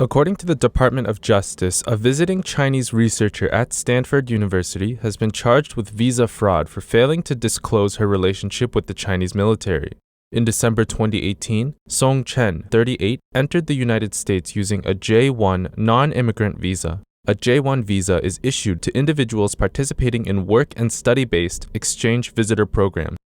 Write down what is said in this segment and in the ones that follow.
According to the Department of Justice, a visiting Chinese researcher at Stanford University has been charged with visa fraud for failing to disclose her relationship with the Chinese military. In December 2018, Chen, 38, entered the United States using a J-1 non-immigrant visa. A J-1 visa is issued to individuals participating in work and study-based exchange visitor programs.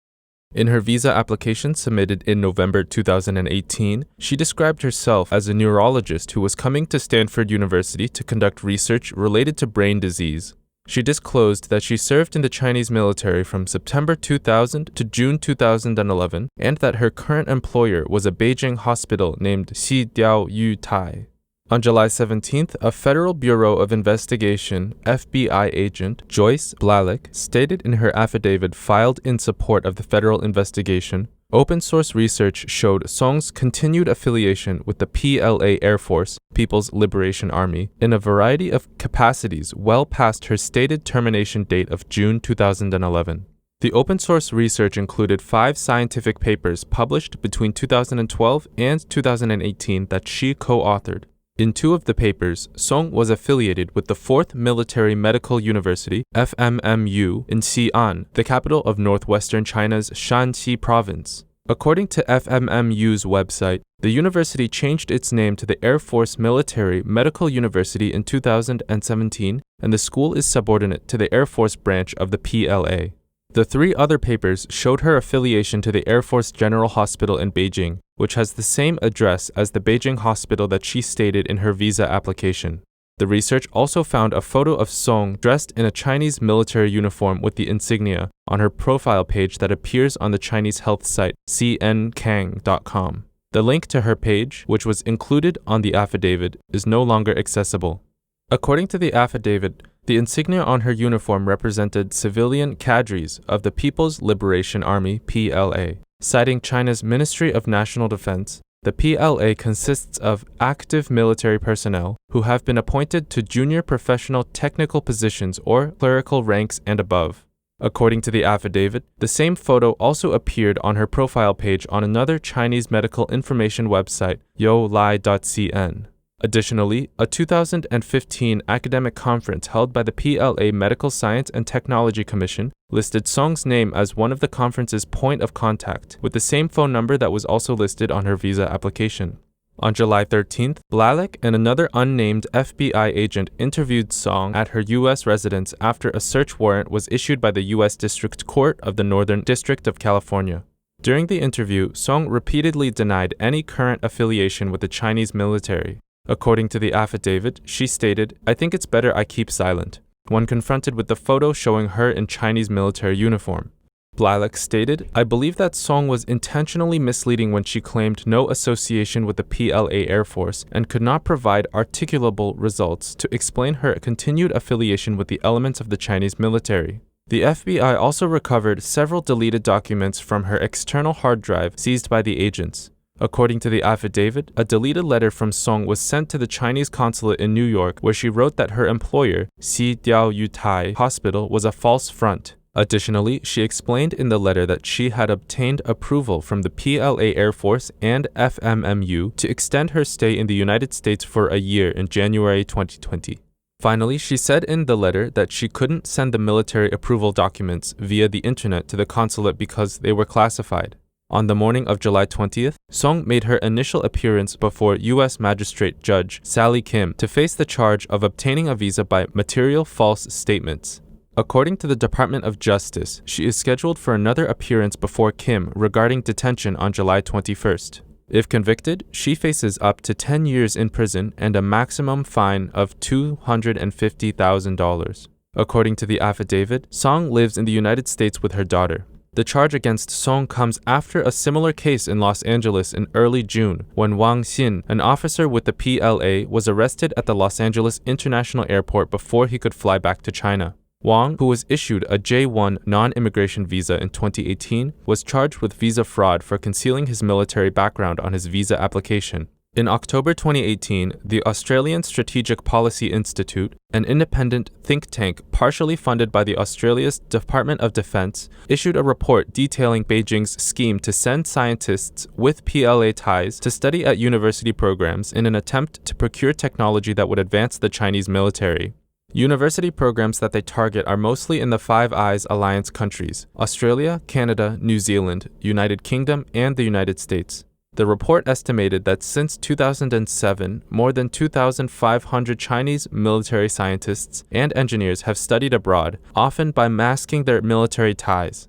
In her visa application submitted in November 2018, she described herself as a neurologist who was coming to Stanford University to conduct research related to brain disease. She disclosed that she served in the Chinese military from September 2000 to June 2011 and that her current employer was a Beijing hospital named Diaoyutai. On July 17th, a Federal Bureau of Investigation (FBI) agent, Joyce Blalock, stated in her affidavit filed in support of the federal investigation, open-source research showed Song's continued affiliation with the PLA Air Force, People's Liberation Army, in a variety of capacities well past her stated termination date of June 2011. The open-source research included 5 scientific papers published between 2012 and 2018 that she co-authored. In 2 of the papers, Song was affiliated with the 4th Military Medical University, FMMU, in Xi'an, the capital of northwestern China's Shanxi province. According to FMMU's website, the university changed its name to the Air Force Military Medical University in 2017, and the school is subordinate to the Air Force branch of the PLA. The 3 other papers showed her affiliation to the Air Force General Hospital in Beijing, which has the same address as the Beijing hospital that she stated in her visa application. The research also found a photo of Song dressed in a Chinese military uniform with the insignia on her profile page that appears on the Chinese health site cnkang.com. The link to her page, which was included on the affidavit, is no longer accessible. According to the affidavit, the insignia on her uniform represented civilian cadres of the People's Liberation Army (PLA). Citing China's Ministry of National Defense, the PLA consists of active military personnel who have been appointed to junior professional technical positions or clerical ranks and above. According to the affidavit, the same photo also appeared on her profile page on another Chinese medical information website, youlai.cn. Additionally, a 2015 academic conference held by the PLA Medical Science and Technology Commission listed Song's name as one of the conference's point of contact, with the same phone number that was also listed on her visa application. On July 13th, Blalock and another unnamed FBI agent interviewed Song at her U.S. residence after a search warrant was issued by the U.S. District Court of the Northern District of California. During the interview, Song repeatedly denied any current affiliation with the Chinese military. According to the affidavit, she stated, "I think it's better I keep silent," when confronted with the photo showing her in Chinese military uniform. Blalock stated, "I believe that Song was intentionally misleading when she claimed no association with the PLA Air Force and could not provide articulable results to explain her continued affiliation with the elements of the Chinese military." The FBI also recovered several deleted documents from her external hard drive seized by the agents. According to the affidavit, a deleted letter from Song was sent to the Chinese consulate in New York where she wrote that her employer, Diaoyutai Hospital, was a false front. Additionally, she explained in the letter that she had obtained approval from the PLA Air Force and FMMU to extend her stay in the United States for a year in January 2020. Finally, she said in the letter that she couldn't send the military approval documents via the internet to the consulate because they were classified. On the morning of July 20th, Song made her initial appearance before U.S. Magistrate Judge Sally Kim to face the charge of obtaining a visa by material false statements. According to the Department of Justice, she is scheduled for another appearance before Kim regarding detention on July 21st. If convicted, she faces up to 10 years in prison and a maximum fine of $250,000. According to the affidavit, Song lives in the United States with her daughter. The charge against Song comes after a similar case in Los Angeles in early June when Wang Xin, an officer with the PLA, was arrested at the Los Angeles International Airport before he could fly back to China. Wang, who was issued a J-1 non-immigration visa in 2018, was charged with visa fraud for concealing his military background on his visa application. In October 2018, the Australian Strategic Policy Institute, an independent think tank partially funded by the Australia's Department of Defence, issued a report detailing Beijing's scheme to send scientists with PLA ties to study at university programs in an attempt to procure technology that would advance the Chinese military. University programs that they target are mostly in the Five Eyes alliance countries: Australia, Canada, New Zealand, United Kingdom, and the United States. The report estimated that since 2007, more than 2,500 Chinese military scientists and engineers have studied abroad, often by masking their military ties.